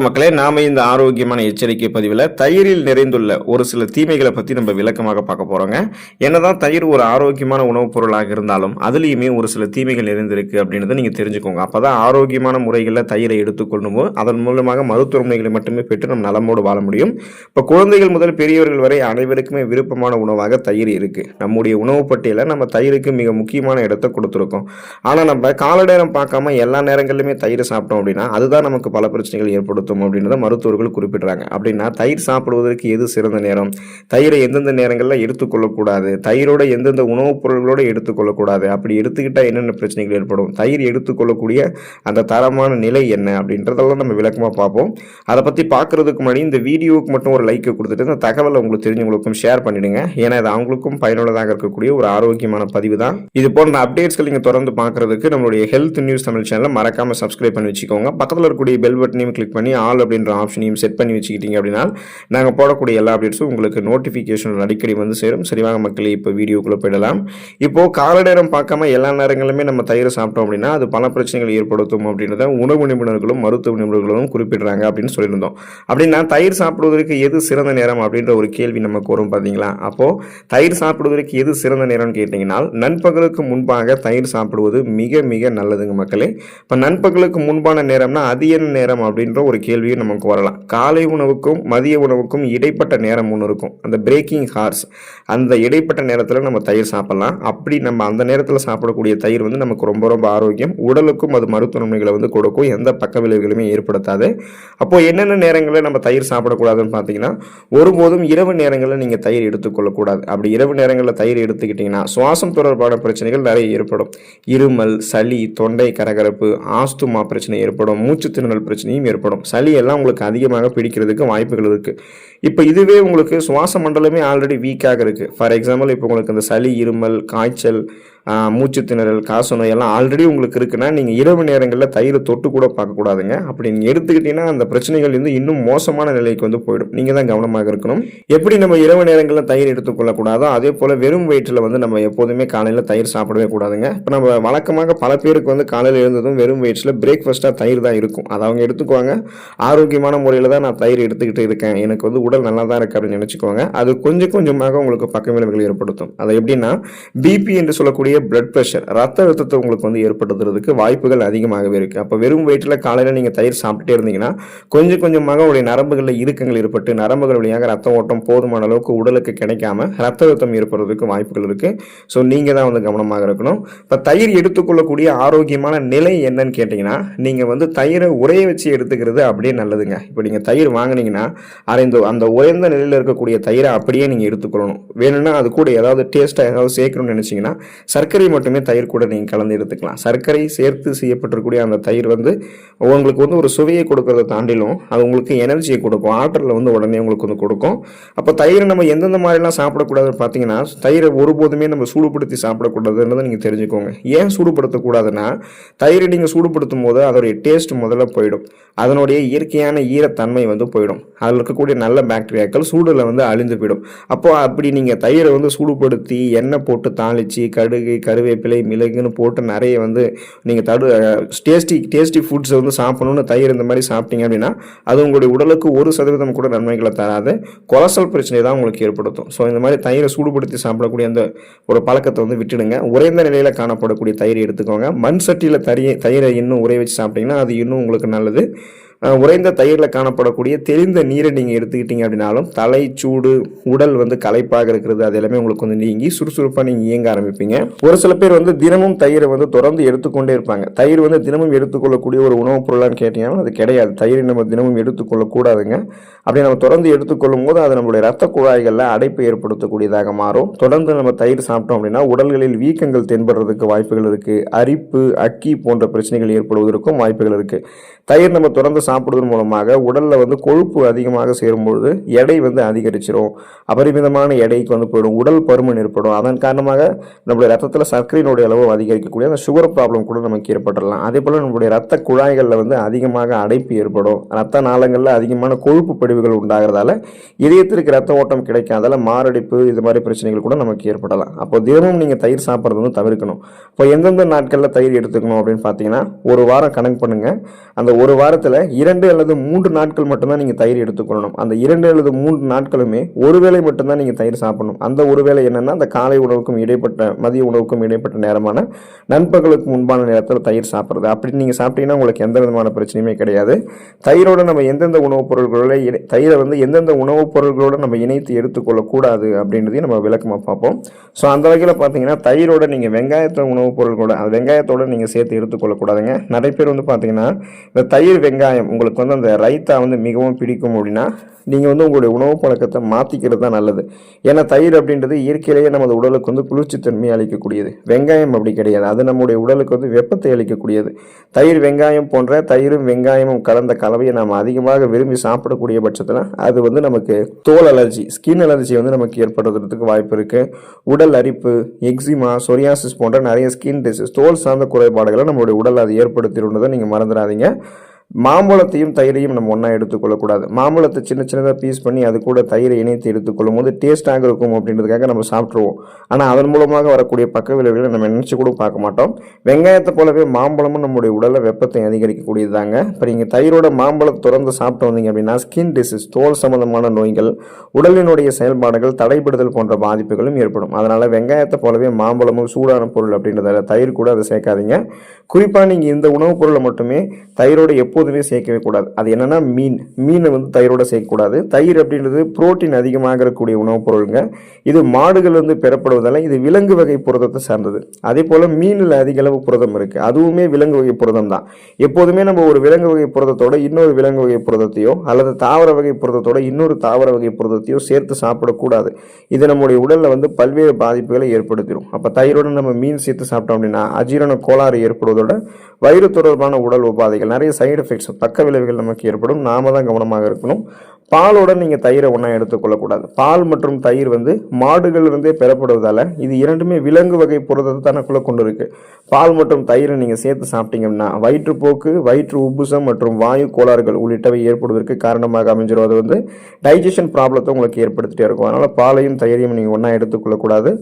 மக்களே, நாம இந்த ஆரோக்கியமான எச்சரிக்கை பதிவில் தயிரில் நிறைந்துள்ள ஒரு சில தீமைகளை பற்றி நம்ம விளக்கமாக பார்க்க போகிறோங்க. என்னதான் தயிர் ஒரு ஆரோக்கியமான உணவுப் பொருளாக இருந்தாலும் அதுலேயுமே ஒரு சில தீமைகள் நிறைந்திருக்கு அப்படின்றத நீங்கள் தெரிஞ்சுக்கோங்க. அப்போ தான் ஆரோக்கியமான முறைகளில் தயிரை எடுத்துக்கொள்ளுமோ அதன் மூலமாக மருத்துவமனைகளை மட்டுமே பெற்று நம்ம நலமோடு வாழ முடியும். இப்போ குழந்தைகள் முதல் பெரியவர்கள் வரை அனைவருக்குமே விருப்பமான உணவாக தயிர் இருக்குது. நம்முடைய உணவு பட்டியலில் நம்ம தயிருக்கு மிக முக்கியமான இடத்தை கொடுத்துருக்கோம். ஆனால் நம்ம கால நேரம் பார்க்காம எல்லா நேரங்களிலுமே தயிர் சாப்பிட்டோம் அப்படின்னா அதுதான் நமக்கு பல பிரச்சனைகள் ஏற்படுத்தும் அப்படின்றத மருத்துவர்கள் குறிப்பிடுறாங்க. அப்படின்னா தயிர் சாப்பிடுவதற்கு எது சிறந்த நேரம், தயிரை எந்தெந்த நேரங்களில் எடுத்துக்கொள்ளக்கூடாது, தயிரோட எந்தெந்த உணவுப் பொருள்களோட எடுத்துக்கொள்ளக்கூடாது, அப்படி எடுத்துக்கிட்டால் என்னென்ன பிரச்சனைகள் ஏற்படும், தயிர் எடுத்துக்கொள்ளக்கூடிய அந்த தரமான நிலை என்ன அப்படின்றதெல்லாம் நம்ம விளக்கமாக பார்ப்போம். அதை பற்றி பார்க்கறதுக்கு முன்னாடி இந்த வீடியோவுக்கு மட்டும் ஒரு லைக் கொடுத்துட்டு இந்த தகவலை உங்களுக்கு தெரிஞ்சவங்களுக்கும் ஷேர் பண்ணிடுங்க. ஏன்னா இது அவங்களுக்கும் பயனுள்ளதாக இருக்கக்கூடிய ஒரு ஆரோக்கியமான பதிவு தான். இது போன்ற அப்டேட்ஸ்கள் நீங்கள் தொடர்ந்து பார்க்கறதுக்கு நம்மளுடைய ஹெல்த் நியூஸ் தமிழ் சேனலை மறக்காம சப்ஸ்கிரைப் பண்ணி வச்சுக்கோங்க. பக்கத்தில் இருக்கக்கூடிய பெல் பட்டனையும் கிளிக் பண்ணி ஆல் அப்படின்ற ஆப்ஷனையும் செட் பண்ணி வச்சுக்கிட்டீங்க அப்படின்னா நாங்கள் போடக்கூடிய எல்லா அப்டேட்ஸும் உங்களுக்கு நோட்டிஃபிகேஷன் அடிக்கடி வந்து சேரும். சரிவாங்க மக்களே, இப்போ வீடியோக்குள்ளே போயிடலாம். இப்போது கால நேரம் பார்க்காம எல்லா நேரங்களிலுமே நம்ம தயிர் சாப்பிட்டோம் அப்படின்னா அது பல பிரச்சனைகள் ஏற்படுத்தும் அப்படின்றத உணவு நிபுணர்களும் மருத்துவ நிபுணர்களும் குறிப்பிடுறாங்க அப்படின்னு சொல்லியிருந்தோம். அப்படின்னா தயிர் சாப்பிடுவதற்கு எது சிறந்த நேரம் அப்படின்ற ஒரு கேள்வி நமக்கு வரும் பார்த்தீங்களா. அப்போது தயிர் சாப்பிடுவதற்கு எது சிறந்த நேரம்னு கேட்டிங்கன்னா நண்பகலுக்கு முன்பாக தயிர் சாப்பிடுவது மிக மிக நல்லதுங்க மக்களே. இப்போ நண்பகலுக்கு முன்பான நேரம்னா அது என்ன நேரம் அப்படின்ற ஒரு கேள்வியும் நமக்கு வரலாம். காலை உணவுக்கும் மதிய உணவுக்கும் இடைப்பட்ட நேரம் ஒன்று இருக்கும், அந்த பிரேக்கிங் ஹார்ஸ். அந்த இடைப்பட்ட நேரத்தில் நம்ம தயிர் சாப்பிடலாம். அப்படி நம்ம அந்த நேரத்தில் சாப்பிடக்கூடிய தயிர் வந்து நமக்கு ரொம்ப ரொம்ப ஆரோக்கியம், உடலுக்கும் அது மருத்துவ நன்மைகளை வந்து கொடுக்கும், எந்த பக்க விளைவுகளுமே ஏற்படுத்தாது. அப்போ என்னென்ன நேரங்களில் நம்ம தயிர் சாப்பிடக்கூடாதுன்னு பார்த்தீங்கன்னா ஒருபோதும் இரவு நேரங்களில் நீங்கள் தயிர் எடுத்துக்கொள்ளக்கூடாது. அப்படி இரவு நேரங்களில் தயிர் எடுத்துக்கிட்டிங்கன்னா சுவாசம் தொடர்பான பிரச்சனைகள் நிறைய ஏற்படும். இருமல், சளி, தொண்டை கரகரப்பு, ஆஸ்துமா பிரச்சனை ஏற்படும், மூச்சு திணறல் பிரச்சனையும் ஏற்படும். சளி எல்லாம் உங்களுக்கு அதிகமாக பிடிக்கிறதுக்கு வாய்ப்புகள் இருக்குது. இப்போ இதுவே உங்களுக்கு சுவாச மண்டலமே ஆல்ரெடி வீக்காக இருக்குது. ஃபார் எக்ஸாம்பிள் இப்போ உங்களுக்கு இந்த சளி, இருமல், காய்ச்சல், மூச்சு திணறல், காசநோய் எல்லாம் ஆல்ரெடி உங்களுக்கு இருக்குன்னா நீங்கள் இரவு நேரங்களில் தயிரை தொட்டு கூட பார்க்கக்கூடாதுங்க. அப்படி நீங்கள் எடுத்துக்கிட்டீங்கன்னா அந்த பிரச்சனைகள் வந்து இன்னும் மோசமான நிலைக்கு வந்து போயிடும். நீங்கள் தான் கவனமாக இருக்கணும். எப்படி நம்ம இரவு நேரங்களில் தயிர் எடுத்துக்கொள்ளக்கூடாதோ அதே போல் வெறும் வயிற்றில் வந்து நம்ம எப்போதுமே காலையில் தயிர் சாப்பிடவே கூடாதுங்க. இப்போ நம்ம வழக்கமாக பல பேருக்கு வந்து காலையில் எழுந்ததும் வெறும் வயிற்றில் பிரேக்ஃபாஸ்ட்டாக தயிர் தான் இருக்கும். அதை அவங்க எடுத்துக்குவாங்க. ஆரோக்கியமான முறையில் தான் நான் தயிர் எடுத்துக்கிட்டு இருக்கேன், எனக்கு வந்து உடல் நல்லா தான் இருக்குது அப்படின்னு நினச்சிக்குவாங்க. அது கொஞ்சம் கொஞ்சமாக உங்களுக்கு பக்க விளைவுகள் ஏற்படுத்தும். அதை எப்படின்னா பிபி என்று சொல்லக்கூடிய பிளட் பிரஷர், ரத்த அழுத்தத்தை உங்களுக்கு வந்து ஏற்படுத்துறதுக்கு வாய்ப்புகள் அதிகமாகவே இருக்குது. அப்போ வெறும் வயிற்றில் காலையில் நீங்கள் தயிர் சாப்பிட்டுட்டே இருந்தீங்கன்னா கொஞ்சம் கொஞ்சமாக உங்களுடைய நரம்புகளில் இறுக்கங்கள் ஏற்பட்டு நரம்புகள் வழியாக ரத்த ஓட்டம் போதுமான அளவுக்கு உடலுக்கு கிடைக்காம ரத்த அழுத்தம் ஏற்படுறதுக்கு வாய்ப்புகள் இருக்குது. ஸோ நீங்கள் தான் வந்து கவனமாக இருக்கணும். இப்போ தயிர் எடுத்துக்கொள்ளக்கூடிய ஆரோக்கியமான நிலை என்னன்னு கேட்டிங்கன்னா நீங்கள் வந்து தயிரை உரைய வச்சு எடுத்துக்கிறது அப்படியே நல்லதுங்க. இப்போ நீங்கள் தயிர் வாங்கினீங்கன்னா அந்த உயர்ந்த நிலையில் இருக்கக்கூடிய தயிரை அப்படியே நீங்கள் எடுத்துக்கொள்ளணும். வேணும்னா அது கூட ஏதாவது டேஸ்ட்டாக ஏதாவது சேர்க்கணும்னு நினச்சிங்கன்னா சர்க்கரை மட்டுமே தயிர் கூட நீங்கள் கலந்து எடுத்துக்கலாம். சர்க்கரை சேர்த்து செய்யப்பட்டிருக்கூடிய அந்த தயிர் வந்து உங்களுக்கு வந்து ஒரு சுவையை கொடுக்கறத தாண்டிலும் அது உங்களுக்கு எனர்ஜியை கொடுக்கும், ஆற்றலில் வந்து உடனே உங்களுக்கு வந்து கொடுக்கும். அப்போ தயிரை நம்ம எந்தெந்த மாதிரிலாம் சாப்பிடக்கூடாதுன்னு பார்த்தீங்கன்னா தயிரை ஒருபோதுமே நம்ம சூடுபடுத்தி சாப்பிடக்கூடாதுன்றதை நீங்கள் தெரிஞ்சுக்கோங்க. ஏன் சூடுபடுத்தக்கூடாதுன்னா தயிரை நீங்கள் சூடுபடுத்தும் போது அதோடைய டேஸ்ட் முதல்ல போயிடும், அதனுடைய இயற்கையான ஈரத்தன்மை வந்து போயிடும், அதில் இருக்கக்கூடிய நல்ல பாக்டீரியாக்கள் சூடில் வந்து அழிந்து போயிடும். அப்போ அப்படி நீங்கள் தயிரை வந்து சூடுபடுத்தி எண்ணெய் போட்டு தாளித்து கடுகு, கருவேப்பிலை, மிளகுன்னு போட்டு நிறைய வந்து நீங்கள் டேஸ்டி ஃபுட்ஸை வந்து சாப்பிடணும்னு தயிர் இந்த மாதிரி சாப்பிட்டீங்க அப்படின்னா அது உங்களுடைய உடலுக்கு 1% கூட நன்மைகளை தராது, கொலஸ்ட்ரால் பிரச்சனை தான் உங்களுக்கு ஏற்படுத்தும். ஸோ இந்த மாதிரி தயிரை சூடுபடுத்தி சாப்பிடக்கூடிய அந்த ஒரு பழக்கத்தை வந்து விட்டுடுங்க. உறைந்த நிலையில் காணப்படக்கூடிய தயிரை எடுத்துக்கோங்க. மண் சட்டியில் தயிரை இன்னும் உரைய வச்சு சாப்பிட்டீங்கன்னா அது இன்னும் உங்களுக்கு நல்லது. உறைந்த தயிரில் காணப்படக்கூடிய தெளிந்த நீரை நீங்கள் எடுத்துக்கிட்டீங்க அப்படின்னாலும் தலை சூடு, உடல் வந்து களைப்பாக இருக்கிறது, அது எல்லாமே உங்களுக்கு வந்து நீங்கி சுறுசுறுப்பாக நீங்கள் இயங்க ஆரம்பிப்பீங்க. ஒரு சில பேர் வந்து தினமும் தயிரை வந்து தொடர்ந்து எடுத்துக்கொண்டே இருப்பாங்க. தயிர் வந்து தினமும் எடுத்துக்கொள்ளக்கூடிய ஒரு உணவுப் பொருளான்னு கேட்டீங்கன்னா அது கிடையாது. தயிரை நம்ம தினமும் எடுத்துக்கொள்ளக்கூடாதுங்க. அப்படி நம்ம தொடர்ந்து எடுத்துக்கொள்ளும் போது அது நம்மளுடைய ரத்த குழாய்களில் அடைப்பு ஏற்படுத்தக்கூடியதாக மாறும். தொடர்ந்து நம்ம தயிர் சாப்பிட்டோம் அப்படின்னா உடல்களில் வீக்கங்கள் தென்படுறதுக்கு வாய்ப்புகள் இருக்குது, அரிப்பு, அக்கி போன்ற பிரச்சனைகள் ஏற்படுவதற்கும் வாய்ப்புகள் இருக்குது. தயிர் நம்ம தொடர்ந்து சாப்பிடுவதன் மூலமாக உடலில் வந்து கொழுப்பு அதிகமாக சேரும்பொழுது எடை வந்து அதிகரிச்சிடும், அபரிமிதமான எடைக்கு வந்து போயிடும், உடல் பருமன் ஏற்படும். அதன் காரணமாக நம்மளுடைய ரத்தத்தில் சர்க்கரையினுடைய அளவு அதிகரிக்கக்கூடிய அந்த சுகர் ப்ராப்ளம் கூட நமக்கு ஏற்பட்டுடலாம். அதே போல் நம்மளுடைய ரத்த குழாய்களில் வந்து அதிகமாக அடைப்பு ஏற்படும், ரத்த நாளங்களில் அதிகமான கொழுப்பு படிவுகள் உண்டாகிறதால இதயத்திற்கு ரத்த ஓட்டம் கிடைக்காதால மாரடைப்பு இது மாதிரி பிரச்சனைகள் கூட நமக்கு ஏற்படலாம். அப்போ தினமும் நீங்கள் தயிர் சாப்பிட்றது வந்து தவிர்க்கணும். இப்போ எந்தெந்த நாட்களில் தயிர் எடுத்துக்கணும் அப்படின்னு பார்த்தீங்கன்னா ஒரு வாரம் கணக்கு பண்ணுங்கள். அந்த ஒரு வாரத்தில் 2 அல்லது 3 நாட்கள் மட்டும்தான் நீங்கள் தயிர் எடுத்துக்கொள்ளணும். அந்த 2 அல்லது 3 நாட்களுமே ஒரு வேளை மட்டும்தான் நீங்கள் தயிர் சாப்பிடணும். அந்த ஒரு வேளை என்னன்னா அந்த காலை உணவுக்கும் இடைப்பட்ட மதிய உணவுக்கும் இடைப்பட்ட நேரமான நண்பகலுக்கு முன்பான நேரத்தில் தயிர் சாப்பிட்றது. அப்படி நீங்கள் சாப்பிட்டீங்கன்னா உங்களுக்கு எந்த விதமான பிரச்சனையுமே கிடையாது. தயிரோட நம்ம எந்தெந்த உணவுப் பொருட்களோட தயிரை வந்து எந்தெந்த உணவுப் பொருட்களோட நம்ம இணைத்து எடுத்துக்கொள்ளக்கூடாது அப்படின்றதையும் நம்ம விளக்கமாக பார்ப்போம். ஸோ அந்த வகையில் பார்த்தீங்கன்னா தயிரோட நீங்கள் வெங்காயத்தை உணவுப் பொருட்களோட அந்த வெங்காயத்தோட நீங்கள் சேர்த்து எடுத்துக்கொள்ளக்கூடாதுங்க. நிறைய பேர் வந்து பார்த்தீங்கன்னா இந்த தயிர் வெங்காயம் உங்களுக்கு வந்து அந்த ரைத்தா வந்து மிகவும் பிடிக்கும் அப்படின்னா நீங்கள் வந்து உங்களுடைய உணவு பழக்கத்தை மாற்றிக்கிறது தான் நல்லது. ஏன்னா தயிர் அப்படின்றது இயற்கையிலேயே நமது உடலுக்கு வந்து குளிர்ச்சித்தன்மை அளிக்கக்கூடியது. வெங்காயம் அப்படி கிடையாது. அது நம்முடைய உடலுக்கு வந்து வெப்பத்தை அளிக்கக்கூடியது. தயிர் வெங்காயம் போன்ற தயிரும் வெங்காயமும் கலந்த கலவையை நாம் அதிகமாக விரும்பி சாப்பிடக்கூடிய பட்சத்தில் அது வந்து நமக்கு தோல் அலர்ஜி, ஸ்கின் அலர்ஜி வந்து நமக்கு ஏற்படுறதுக்கு வாய்ப்பு இருக்குது. உடல் அரிப்பு, எக்ஸிமா, சொரியாசிஸ் போன்ற நிறைய ஸ்கின் டிசீஸ், தோல் சார்ந்த குறைபாடுகளை நம்மளுடைய உடல் அது ஏற்படுத்திடுன்றதை நீங்கள் மறந்துடாதீங்க. மாம்பழத்தையும் தயிரையும் நம்ம ஒன்றா எடுத்துக்கொள்ளக்கூடாது. மாம்பழத்தை சின்ன சின்னதாக பீஸ் பண்ணி அது கூட தயிரை இணைத்து எடுத்துக்கொள்ளும் போது டேஸ்ட்டாக இருக்கும் அப்படின்றதுக்காக நம்ம சாப்பிட்ருவோம். ஆனால் அதன் மூலமாக வரக்கூடிய பக்க விளைவுகளை நம்ம நினச்சி கூட பார்க்க மாட்டோம். வெங்காயத்தை போலவே மாம்பழமும் நம்முடைய உடலில் வெப்பத்தை அதிகரிக்கக்கூடியது தாங்க. இப்போ நீங்கள் தயிரோட மாம்பழத்தை தொடர்ந்து சாப்பிட்டு வந்தீங்க அப்படின்னா ஸ்கின் டிசீஸ், தோல் சம்பந்தமான நோய்கள், உடலினுடைய செயல்பாடுகள் தடைபடுதல் போன்ற பாதிப்புகளும் ஏற்படும். அதனால் வெங்காயத்தை போலவே மாம்பழமும் சூடான பொருள் அப்படின்றதால தயிர் கூட அதை சேர்க்காதீங்க. குறிப்பாக நீங்கள் இந்த உணவுப் பொருளை மட்டுமே தயிரோட எப்போதுமே சேர்க்கவே கூடாது. அது என்னன்னா மீனை வந்து தயிரோட சேர்க்கக்கூடாது. தயிர் அப்படின்றது புரோட்டீன் அதிகமாக இருக்கக்கூடிய உணவுப் பொருளுங்க. இது மாடுகள் வந்து பெறப்படுவதால் இது விலங்கு வகை புரதத்தை சார்ந்தது. அதே போல் மீனில் அதிக அளவு புரதம் இருக்குது. அதுவுமே விலங்கு வகை புரதம் தான். எப்போதுமே நம்ம ஒரு விலங்கு வகை புரதத்தோட இன்னொரு விலங்கு வகை புரதத்தையோ அல்லது தாவர வகை புரதத்தோட இன்னொரு தாவர வகை புரதத்தையோ சேர்த்து சாப்பிடக்கூடாது. இது நம்முடைய உடலில் வந்து பல்வேறு பாதிப்புகளை ஏற்படுத்திடும். அப்போ தயிரோடு நம்ம மீன் சேர்த்து சாப்பிட்டோம் அப்படின்னா அஜீரண கோளாறு ஏற்படுவதோட வயிறு தொடர்பான உடல் உபாதைகள், நிறைய சைடு எஃபெக்ட்ஸ், பக்க விளைவுகள் நமக்கு ஏற்படும். நாம தான் கவனமாக இருக்கணும். பாலோட நீங்கள் தயிரை ஒன்றா எடுத்துக்கொள்ளக்கூடாது. பால் மற்றும் தயிர் வந்து மாடுகளிலிருந்தே பெறப்படுவதால் இது இரண்டுமே விலங்கு வகை புரதத்தை தனக்குள்ளே கொண்டு இருக்கு. பால் மற்றும் தயிரை நீங்கள் சேர்த்து சாப்பிட்டீங்கன்னா வயிற்றுப்போக்கு, வயிற்று உப்புசம் மற்றும் வாயு கோளாறுகள் உள்ளிட்டவை ஏற்படுவதற்கு காரணமாக அமைஞ்சிடும். அது வந்து டைஜஷன் ப்ராப்ளத்தை உங்களுக்கு ஏற்படுத்திட்டே இருக்கும். அதனால் பாலையும் தயிரையும் நீங்கள் ஒன்றா எடுத்துக்கொள்ளக்கூடாது.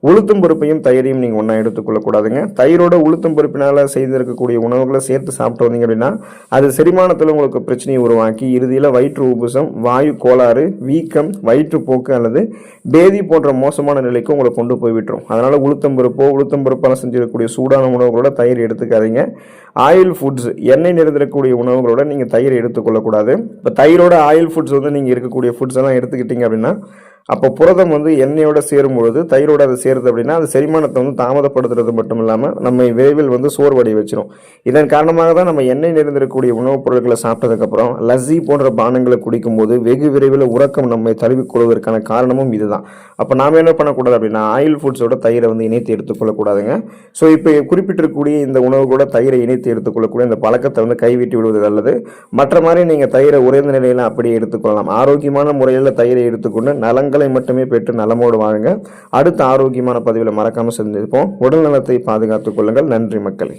உளுத்தம் பருப்பையும் தயிரையும் நீங்கள் ஒன்றா எடுத்துக்கொள்ளக்கூடாதுங்க. தயிரோட உளுத்தம் பருப்பினால் செய்திருக்கக்கூடிய உணவுகளை சேர்த்து சாப்பிட்டு வந்தீங்க அப்படின்னா அது செரிமானத்தில் உங்களுக்கு பிரச்சனையை உருவாக்கி இறுதியில் வயிற்று உப்புசம், வாயு கோளாறு, வீக்கம், வயிற்றுப்போக்கு அல்லது பேதி போன்ற மோசமான நிலைக்கு உங்களை கொண்டு போய் விட்டுரும். அதனால உளுத்தம் பருப்பால் செஞ்சிருக்கக்கூடிய சூடான உணவுகளோட தயிர் எடுத்துக்காதீங்க. ஆயில் ஃபுட்ஸ், எண்ணெய் நிறைந்திருக்கக்கூடிய உணவுகளோட நீங்கள் தயிரை எடுத்துக்கொள்ளக்கூடாது. இப்போ தயிரோட ஆயில் ஃபுட்ஸ் வந்து நீங்கள் இருக்கக்கூடிய ஃபுட்ஸ் எல்லாம் எடுத்துக்கிட்டீங்க அப்படின்னா அப்போ புரதம் வந்து எண்ணெயோட சேரும் பொழுது தயிரோட அது சேருது அப்படின்னா அது செரிமானத்தை வந்து தாமதப்படுத்துறது மட்டும் இல்லாமல் நம்ம விரைவில் வந்து சோர்வடை வச்சிரும். இதன் காரணமாக தான் நம்ம எண்ணெய் நிறைந்திருக்கக்கூடிய உணவுப் பொருட்களை சாப்பிட்டதுக்கப்புறம் லஸ்ஸி போன்ற பானங்களை குடிக்கும் போது வெகு விரைவில் உறக்கம் நம்மை தழுவிக்கொள்வதற்கான காரணமும் இதுதான். அப்போ நாம் என்ன பண்ணக்கூடாது அப்படின்னா ஆயில் ஃபுட்ஸோட தயிரை வந்து இணைத்து எடுத்துக்கொள்ளக்கூடாதுங்க. ஸோ இப்போ குறிப்பிட்டிருக்கக்கூடிய இந்த உணவு கூட தயிரை இணைத்து எடுத்துக்கொள்ளக்கூடிய இந்த பழக்கத்தை வந்து கைவிட்டு விடுவது நல்லது. மற்ற மாதிரி நீங்கள் தயிரை உறைந்த நிலையில் அப்படியே எடுத்துக்கொள்ளலாம். ஆரோக்கியமான முறையில் தயிரை எடுத்துக்கொண்டு நலங்களை மட்டுமே பெற்று நலமோடு வாழுங்க. அடுத்த ஆரோக்கியமான பதிவில் மறக்காமல் சந்திப்போம். உடல் நலத்தை பாதுகாத்துக் கொள்ளுங்கள். நன்றி மக்களே.